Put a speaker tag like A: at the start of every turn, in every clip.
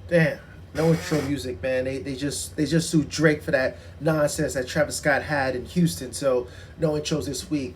A: Damn. No intro music, man. They just sued Drake for that nonsense that Travis Scott had in Houston. So no intros this week.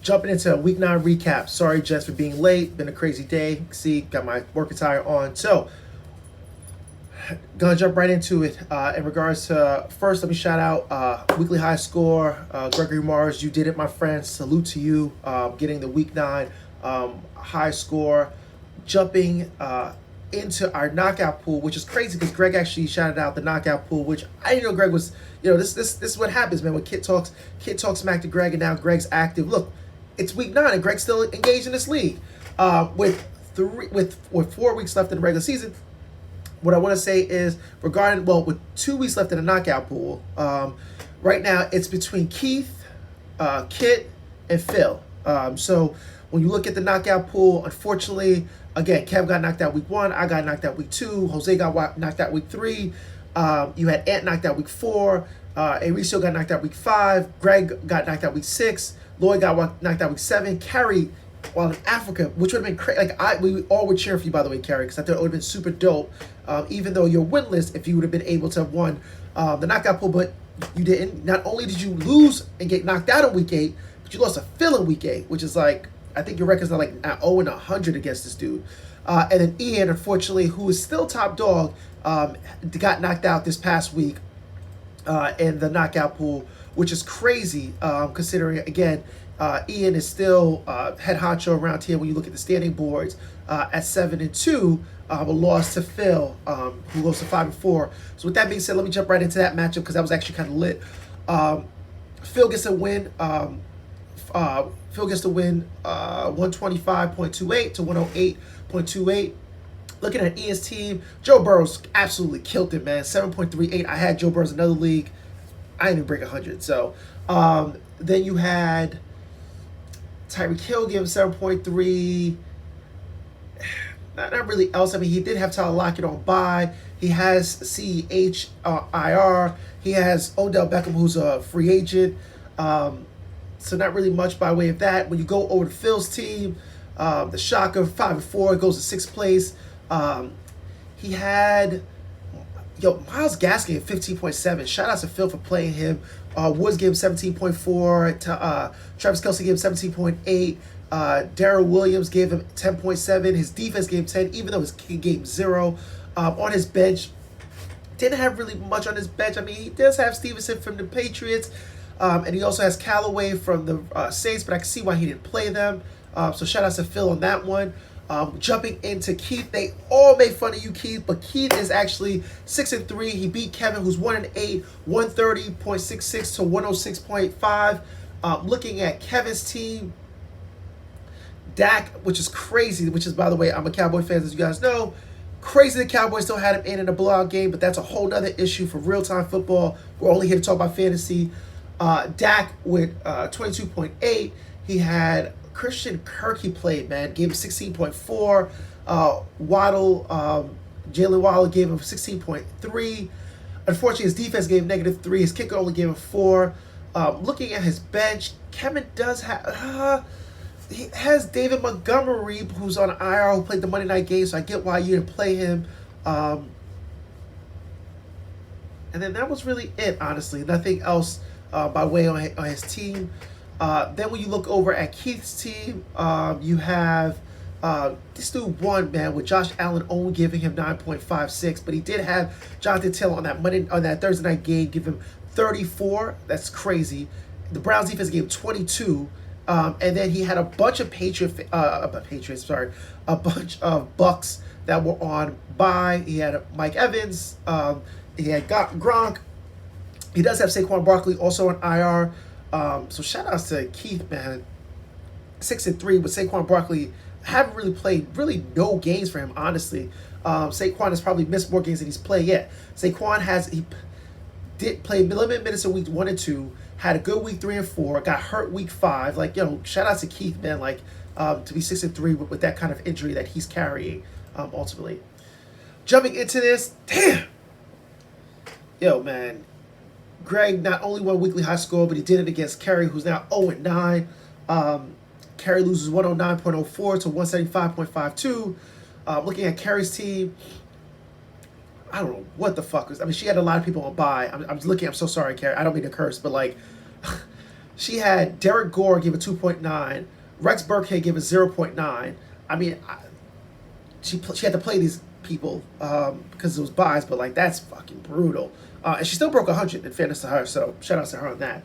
A: Jumping into a week 9 recap. Sorry, Jess, for being late. Been a crazy day. See, got my work attire on. So gonna jump right into it. In regards to first, let me shout out weekly high score. Gregory Mars, you did it, my friend. Salute to you. Getting the week 9 high score. Jumping into our knockout pool, which is crazy because Greg actually shouted out the knockout pool, which I didn't know Greg was. This is what happens, man. When Kid talks smack to Greg, and now Greg's active. Look, it's week 9, and Greg's still engaged in this league. With 4 weeks left in the regular season, what I want to say is regarding, well, with 2 weeks left in the knockout pool, right now it's between Keith, Kit, and Phil. So when you look at the knockout pool, unfortunately, again, Kev got knocked out week 1. I got knocked out week 2. Jose got knocked out week 3. You had Ant knocked out week 4. Aricio got knocked out week 5. Greg got knocked out week 6. Lloyd got knocked out week 7. Carrie, while in Africa, which would have been crazy. We all would cheer for you, by the way, Carrie, because I thought it would have been super dope. Even though you're winless, if you would have been able to have won the knockout pool, but you didn't. Not only did you lose and get knocked out in week 8, but you lost a Phil in week 8, which is like, I think your record's not like 0-100 against this dude. And then Ian, unfortunately, who is still top dog, got knocked out this past week in the knockout pool, which is crazy considering, again, Ian is still head honcho around here when you look at the standing boards at 7-2, a loss to Phil, who goes to 5-4. So with that being said, let me jump right into that matchup because that was actually kind of lit. Phil gets a win. Phil gets to win 125.28 to 108.28. Looking at Ian's team, Joe Burrow's absolutely killed it, man. 7.38. I had Joe Burrow's in another league. I didn't even break 100. So then you had Tyreek Hill give him 7.3. Not really else. I mean, he did have Tyler Lockett on bye. He has CEH IR. He has Odell Beckham, who's a free agent. So not really much by way of that. When you go over to Phil's team, the Shocker 5-4 goes to 6th place. He had Myles Gaskin at 15.7. Shout out to Phil for playing him. Woods gave him 17.4. Travis Kelce gave him 17.8. Darrell Williams gave him 10.7. His defense gave him 10, even though his kick gave him 0. On his bench, didn't have really much on his bench. I mean, he does have Stevenson from the Patriots. And he also has Callaway from the Saints, but I can see why he didn't play them. So shout out to Phil on that one. Jumping into Keith, they all made fun of you, Keith, but Keith is actually 6-3. He beat Kevin, who's 1-8, 130.66 to 106.5. Looking at Kevin's team, Dak, which is crazy, which is, by the way, I'm a Cowboy fan, as you guys know. Crazy the Cowboys still had him in a blowout game, but that's a whole nother issue for real-time football. We're only here to talk about fantasy. Dak with 22.8. He had Christian Kirk, he played, man. Gave him 16.4. Waddle, Jalen Waddle gave him 16.3. Unfortunately, his defense gave him -3. His kicker only gave him 4. Looking at his bench, Kevin does have... he has David Montgomery, who's on IR, who played the Monday night game, so I get why you didn't play him. And then that was really it, honestly. Nothing else by way on his team. Then when you look over at Keith's team, you have this dude won, man, with Josh Allen only giving him 9.56, but he did have Jonathan Taylor on that Thursday night game give him 34. That's crazy. The Browns defense gave him 22. And then he had a bunch of a bunch of Bucks that were on bye. He had Mike Evans. He had Gronk. He does have Saquon Barkley also on IR. So shout outs to Keith, man. 6-3 with Saquon Barkley. Haven't really played no games for him, honestly. Saquon has probably missed more games than he's played yet. He did play limited minutes in week 1 and 2. Had a good week 3 and 4. Got hurt week 5. Like, shout out to Keith, man. Like, to be 6-3 with that kind of injury that he's carrying, ultimately. Jumping into this, damn. Man. Greg not only won weekly high score, but he did it against Kerry, who's now 0-9. Kerry loses 109.04 to 175.52. Looking at Kerry's team, I don't know what the fuck was. I mean, she had a lot of people on bye. I'm looking. I'm so sorry, Carrie. I don't mean to curse, but like, she had Derek Gore give a 2.9, Rex Burkhead give a 0.9. I mean, she had to play these people because it was buys, but like that's fucking brutal. And she still broke 100 in fairness to her, so shout out to her on that.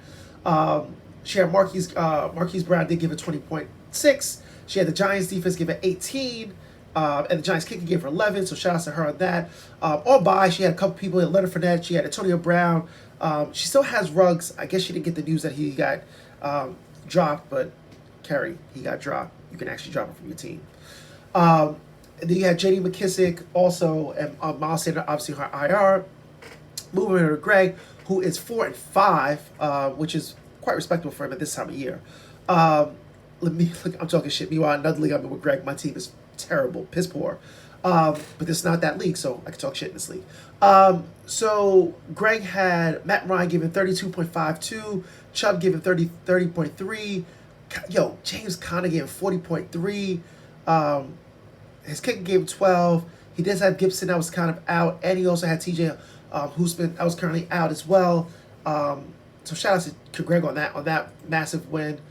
A: She had Marquise Brown did give a 20.6. She had the Giants defense give it 18. And the Giants kicker gave her 11, so shout out to her on that. On bye, she had a couple people, Leonard Fournette, she had Antonio Brown. She still has Ruggs. I guess she didn't get the news that he got dropped, but Kerry, he got dropped. You can actually drop him from your team. And then you had J.D. McKissick also, and Miles Sanders, obviously her IR. Moving over to Greg, who is 4-5, which is quite respectable for him at this time of year. I'm talking shit. Meanwhile, another league I'm in with Greg, my team is terrible, piss poor. But it's not that league, so I can talk shit in this league. So Greg had Matt Ryan giving 32.52, Chubb giving 30.3. Yo, James Conner gave 40.3. His kicker gave 12. He does have Gibson that was kind of out, and he also had TJ Hoosman that was currently out as well. So shout out to Greg on that massive win.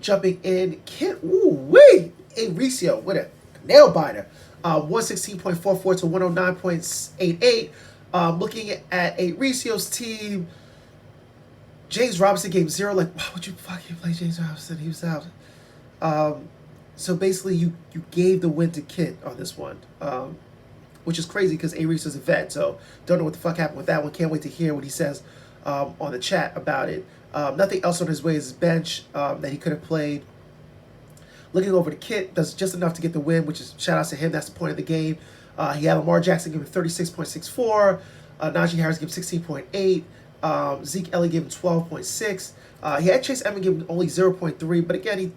A: Jumping in, Kit, a Recio with a nail biter. 116.44 to 109.88. Looking at a Recio's team, James Robinson gave 0. Like, why would you fucking play James Robinson? He was out. So basically, you gave the win to Kit on this one, which is crazy because A. Reese is a vet. So don't know what the fuck happened with that one. Can't wait to hear what he says on the chat about it. Nothing else on his way is his bench that he could have played. Looking over to Kit, does just enough to get the win, which is shout out to him. That's the point of the game. He had Lamar Jackson give him 36.64. Najee Harris give 16.8. Zeke Elliott gave him 12.6. He had Chase Edmonds give him only 0.3, but again, he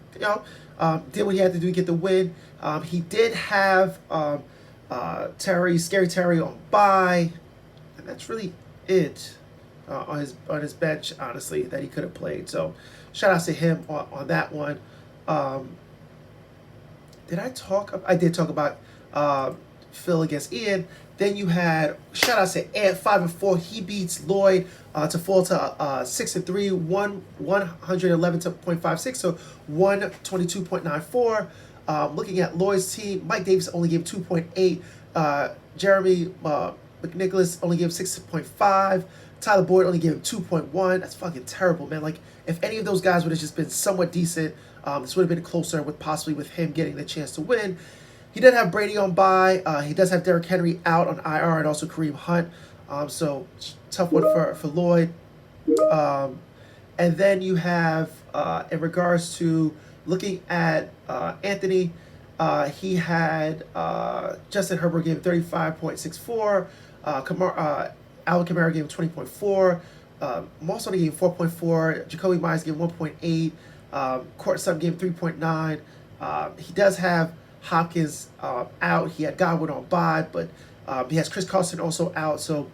A: did what he had to do to get the win. He did have Scary Terry on bye, and that's really it on his bench, honestly, that he could have played. So shout out to him on that one. I did talk about Phil against Ian. Then you had shout out to Ant 5-4. He beats Lloyd to fall to 6-3, 111.56, so 122.94. Looking at Lloyd's team, Mike Davis only gave 2.8. Jeremy McNicholas only gave 6.5. Tyler Boyd only gave him 2.1. That's fucking terrible, man. Like, if any of those guys would have just been somewhat decent, this would have been closer with possibly with him getting the chance to win. He did have Brady on bye. He does have Derrick Henry out on IR and also Kareem Hunt. So tough one for Lloyd. And then you have, in regards to looking at Anthony, he had Justin Herbert gave 35.64. Alvin Kamara gave 20.4. Moss only gave 4.4. Jacoby Myers gave 1.8. Court Sutton gave 3.9. He does have Hopkins out. He had Godwin on bye, but he has Chris Carson also out. So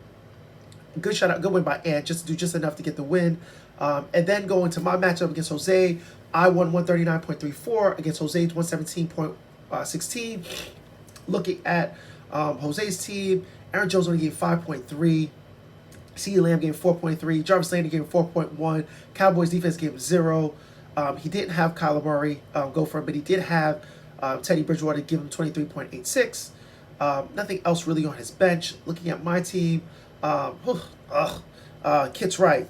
A: good win by Ant, just to do just enough to get the win. And then going to my matchup against Jose, I won 139.34 against Jose's 117.16. Looking at Jose's team, Aaron Jones only gave 5.3. CeeDee Lamb gave 4.3. Jarvis Landry gave 4.1. Cowboys defense gave 0. He didn't have Kyler Murray go for him, but he did have Teddy Bridgewater give him 23.86. Nothing else really on his bench. Looking at my team, Kit's right.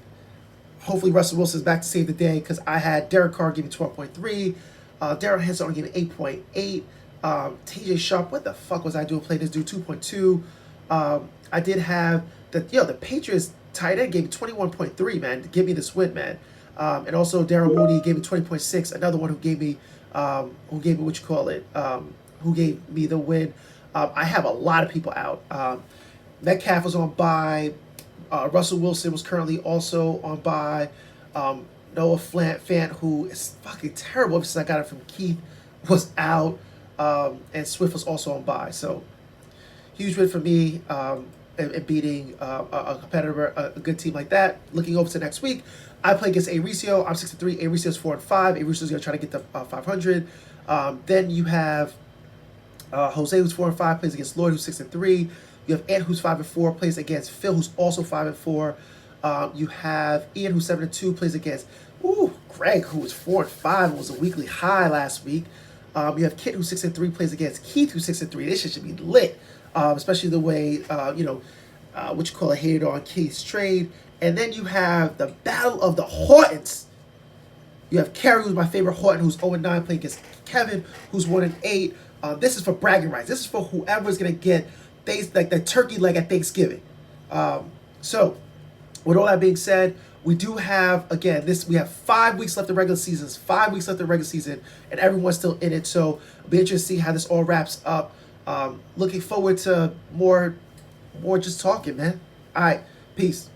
A: Hopefully Russell Wilson's back to save the day because I had Derek Carr giving 12.3. Darrell Henson only giving 8.8. TJ Sharp, what the fuck was I doing playing this dude? 2.2. I did have the Patriots tight end gave me 21.3, man, to give me this win, man. And also Daryl Mooney gave me 20.6, another one who gave me who gave me the win. I have a lot of people out. Metcalf was on bye. Russell Wilson was currently also on bye. Noah Fant, who is fucking terrible since I got it from Keith, was out. And Swift was also on bye. So huge win for me in beating a competitor, a good team like that. Looking over to next week, I play against A. Recio. I'm 6-3. A. Recio's 4-5. A. Recio's going to try to get to 500. Then you have Jose, who's 4-5, plays against Lloyd, who's 6-3. You have Ant, who's 5-4, plays against Phil, who's also 5-4. You have Ian, who's 7-2, plays against Greg, who was 4-5 and was a weekly high last week. You have Kit, who's 6-3, plays against Keith, who's 6-3. This shit should be lit, especially the way what you call it, hated on Keith's trade. And then you have the Battle of the Hortons. You have Kerry, who's my favorite Horton, who's 0-9, playing against Kevin, who's 1-8. This is for bragging rights. This is for whoever's gonna get like the turkey leg at Thanksgiving. So, with all that being said, we do have, again, we have 5 weeks left of regular seasons, 5 weeks left of regular season, and everyone's still in it. So, I'll be interested to see how this all wraps up. Looking forward to more just talking, man. All right, peace.